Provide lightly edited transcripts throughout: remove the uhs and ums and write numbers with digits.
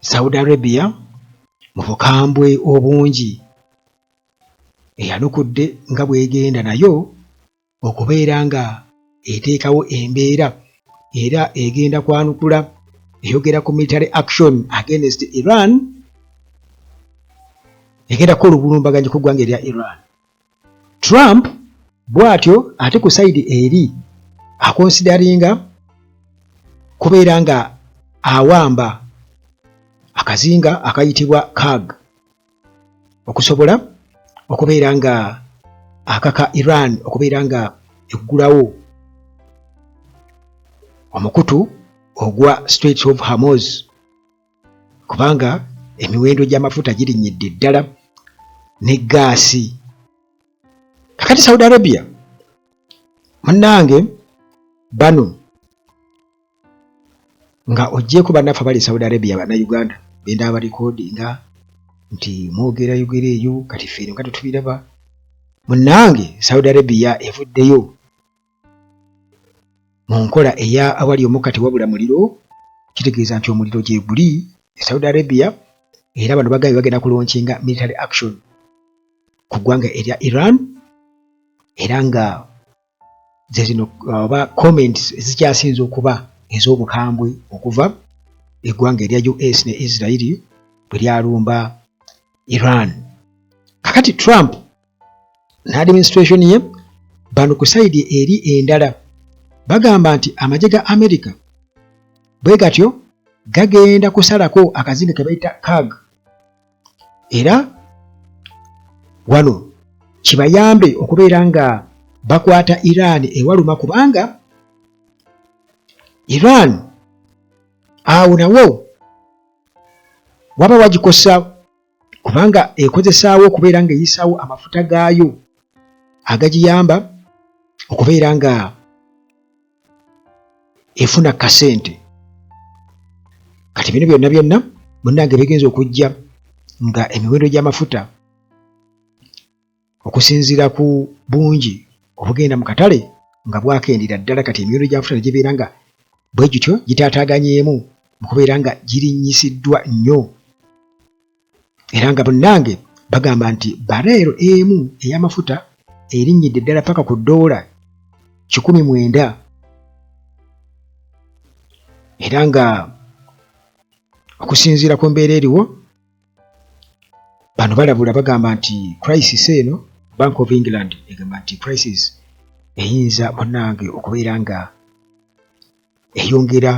Saudi Arabia mu bukambwe obungi eyanukudde nga bwegenda nayo okubeera nga eteekawo embeera era egenda kwanukula eyogera ku military action against Iran, egenda kukola obulumbaganyi ku ggwanga erya Iran. Trump bw'atyo ate ku sayidi eri akonsidaringa kubeera nga awamba akazinga akayitibwa KAG okusobola okubeera nga akaka Iran okubeera nga eggulawo omukutu ogwa Strait of Hormuz kubanga emiwendo gy'amafuta girinnyidde ddala ne gaasi. Kakati Saudi Arabia munnange bano nga oggyeko bannaffe bali Saudi Arabia bannayuganda benda abalikodinga nti mwogera yogera eyo kati ffe nga tetubiraba. Munnange Saudi Arabia evuddeyo mu nkola eya awali omukka tewabula muliro, kitegeeza nti omuliro gye guli Saudi Arabia, era bano bagambye bagenda kulonkinga military action ku ggwanga erya Iran, era nga ze zino oba comments ezikyasinze okuba ez'obukambwe okuva eggwanga erya US ne Israel bwe lyalumba Iran. Kakati Trump ne administration ye bano ku sayidi eri endala bagamba nti amagye ga America bwe gatyo gagenda kusalako akazinga ke bayita KAG, era wano kibayambe okubeera nga bakwata Iran ewaluma kubanga Iran awo nawo waba wagikosa kubanga ekozesaawo okubeera nga eyisaawo amafuta gaayo agagiyamba okubeera nga efuna kasente. Kati bino byonna byonna munnange bigenza okujja nga emiwendo gy'amafuta okusinziira ku bungi obugenda mu katale nga bwakendera ddala, kati emiwendo gy'amafuta ne gibeera nga bwe gityo gitaataaganyeemu mu kubeera nga girinyisiddwa nnyo, era nga munnange bagamba nti bareero emu ey'amafuta erinnyidde ddala paka ku $1,900, era nga okusinziira ku mbeera eriwo bano balabula bagamba nti crisis eno Bank of England egamba nti crisis eyinza munnange okubeera nga eyongera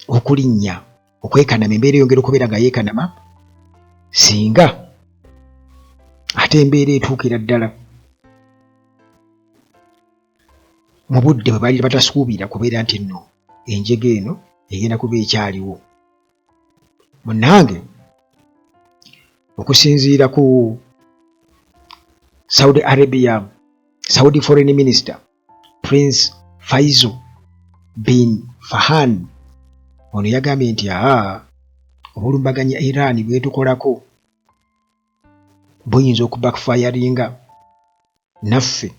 okulinnya okwekanama, embeera eyongera okubeera nga yeekanama singa ate embeera etuukira ddala mu budde bwe baali batasuubira kubeera nti nno enjega eno egenda kuba ekyaliwo. Munnange okusinziira ku Saudi Arabia, Saudi Foreign Minister Prince Faisal bin Farhan ono yagambye nti obulumbaganya Iran bwetukolako buyinza okubackfiringa naffe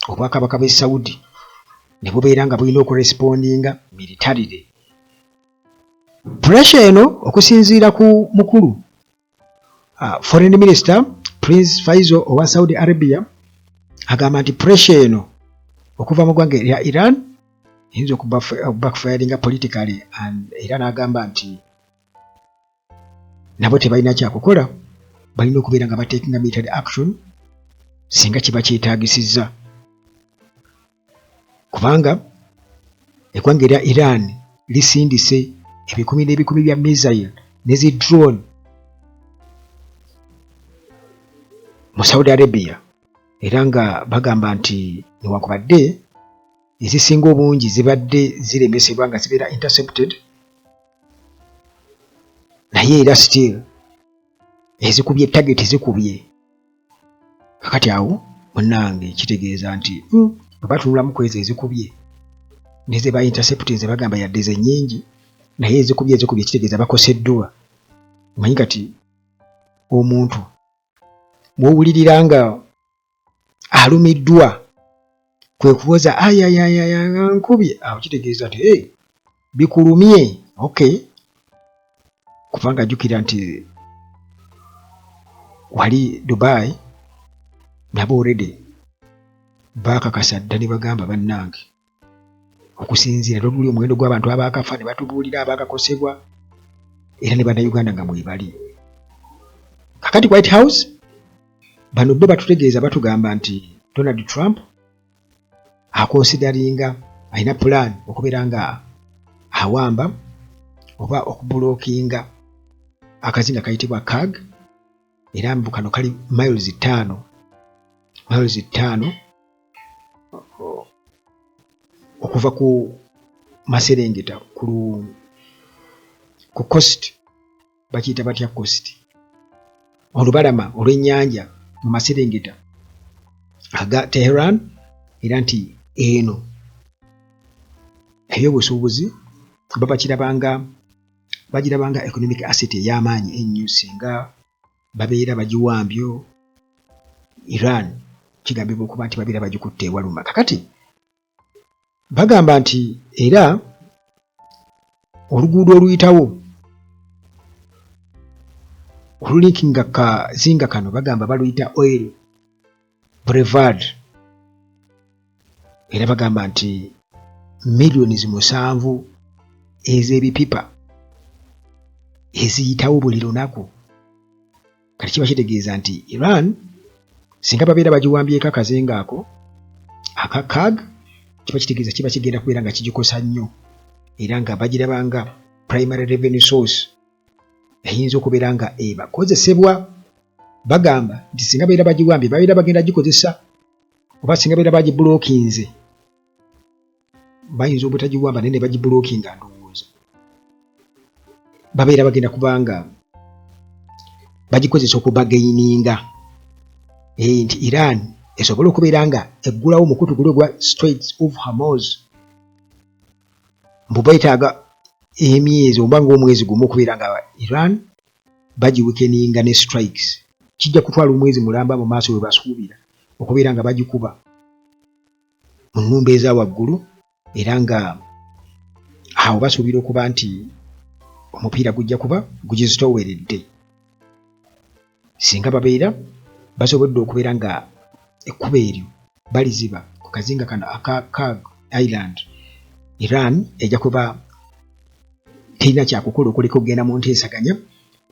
obwakabaka b'e Saudi ne bubeera nga bulina okurespondinga militarily. Pressure eno okusinziira ku mukulu Foreign Minister Prince Faisal owa Saudi Arabia agamba nti pressure eno okuva mu ggwanga erya Iran eyinza okubackfiringa politically, era n'agamba nti nabo tebalina kyakukola, balina okubeera nga batekinga military action singa kiba kyetaagisizza, kubanga eggwanga erya Iran lisindise ebikumi n'ebikumi bya missile ne zi drone mu Saudi Arabia, era nga bagamba nti newankubadde ezisinga obungi zibadde ziremesebwa nga zibeera intercepted, naye era still ezikubye target zikubye. Kakati awo munnange kitegeeza nti bwe batunulamu ku ezo ezikubye neze ba intercepted ze bagamba yadde ze nnyingi, naye ezikubye kitegeeza bakoseddwa. Omanyi kati omuntu bw'owulirira nga alumiddwa kwe kuwoza nkubye, awo kitegeeza nti bikulumye. Okay, kubanga jjukira nti wali Dubai nabo already bakakasa dda ne bagamba bannange okusinziira lweguli omuwendo gw'abantu abaakafa ne batubuulira abaakakosebwa era ne bannayuganda nga mwebali. Kakati White House bano bo batutegeeza batugamba nti Donald Trump akonsidaringa alina plan okubeera nga awamba oba okubulookinga akazinga kayitibwa CAG era mbu kano kali miles 5 okuva ku Maserengeta ku coast bakiyita batya coast olubalama olw'ennyanja mu Maserengeta aga Tehran era nti eno ebyobusuubuzi bagirabanga economic asset ey'amaanyi ennyo singa babeera bagiwambyo Iran kigambibwa okuba nti babeera bagikutte ewaluma. Kakati bagamba nti era oluguudo oluyitawo olulinkinga kazinga kano bagamba baluyita Oil Boulevard era bagamba nti millions 7 ez'ebipipa eziyitawo buli lunaku. Kati kiba kitegeeza nti Iran singa babeera bagiwambyeko akazinga ako aka CAG kiba kitegeeza kiba kigenda kubeera nga kigikosa nnyo era nga bagirabanga primary revenue source eyinza okubeera nga ebakozesebwa. Bagamba nti singa babeera bagiwambye babeera bagenda gikozesa oba singa babeera bagibulookinze bayinza obutagiwamba naye ne bagibulookinga ndowooza babeera bagenda kubanga bagikozesa okubagaininga nti Iran esobola okubeera nga eggulawo mukutu gulwe gwa Straits of Hormuz mbu bayitaaga emyezi oba ng'omwezi gumu okubeera nga Iran bagiwekeninga ne strikes. Kijja kutwala omwezi mulamba mu maaso we basuubira okubeera nga bagikuba mu nnumba eza waggulu era nga awo basuubira okuba nti omupiira gujja kuba gugizitoweredde singa babeera basobodde okubeera nga ekkuba eryo baliziba ku kazinga kano aka CAG Island. Iran ejja kuba terina kyakukola okuleka okugenda mu nteesaganya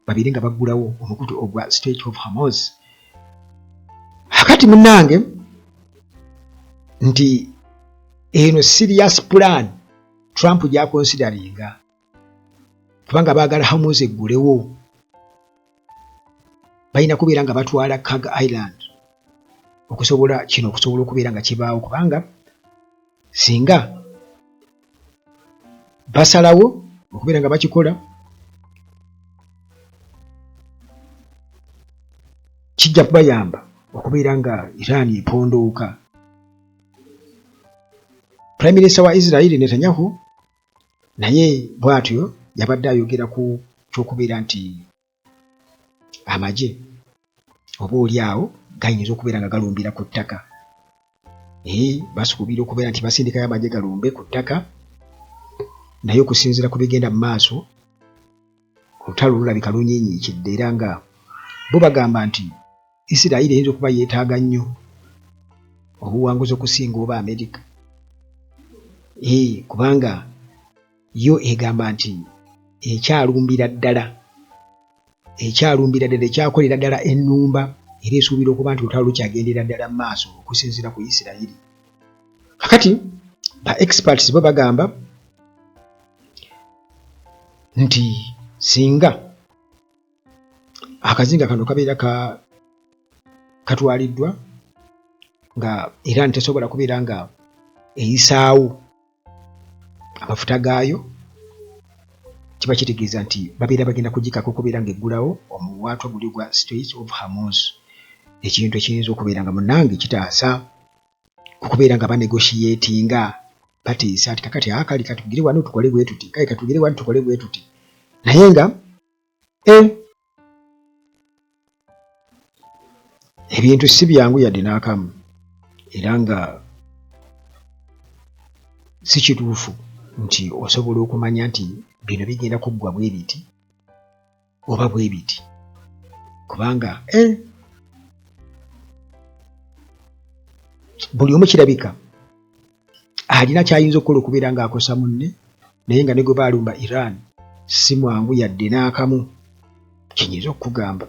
babeere nga baggulawo omukutu ogwa Strait of Hormuz. Akati munnange nti eno serious plan Trump gyakonsidaringa kubanga baagala Hormuz eggulewo balina kubeera nga batwala CAG Island okusobola okubeera nga kibaawo kubanga singa basalawo okubeera nga bakikola kijja kubayamba okubeera nga Iran epondooka. Prime Minister wa Israel Netanyahu naye bw'atyo yabadde ayogera ku ky'okubeera nti amagye oba oliawo gayinza okubeera nga galumbira ku ttaka. Basuubira okubeera nti basindikayo amagye galumbe ku ttaka naye okusinziira ku bigenda mu maaso olutalo lulabika lunyiinyiikidde era nga bo bagamba nti Isirayiri eyinza okuba yeetaaga nnyo obuwanguzi okusinga oba Amerika kubanga yo egamba nti ekyalumbira ddala ekyakolera ddala ennumba era esuubira okuba nti olutalo lukyagendera ddala mu maaso okusinziira ku Isirayiri. Kakati ba experts bo bagamba nti singa akazinga kano kabeera katwaliddwa nga Iran tesobola kubeera nga eyisaawo amafuta gaayo kiba kitegeeza nti babeera bagenda kugikako okubeera nga eggulawo omuwaatwa guli gwa Straits of Hormuz. Ekintu ekiyinza okubeera nga munnange kitaasa okubeera nga banegotiatinga bateesa ati kakati akali katugire wano tukole bwe tuti kale katugire wano tukole bwe tuti naye nga ebintu si byangu yadde n'akamu era nga si kituufu nti osobola okumanya nti bino bigenda kuggwa bwe biti oba bwe biti kubanga buli omu kirabika alina kyayinza okukola okubeera ng'akosa munne naye nga ne gwe baalumba Iran si mwangu yadde n'akamu kinyinza okugamba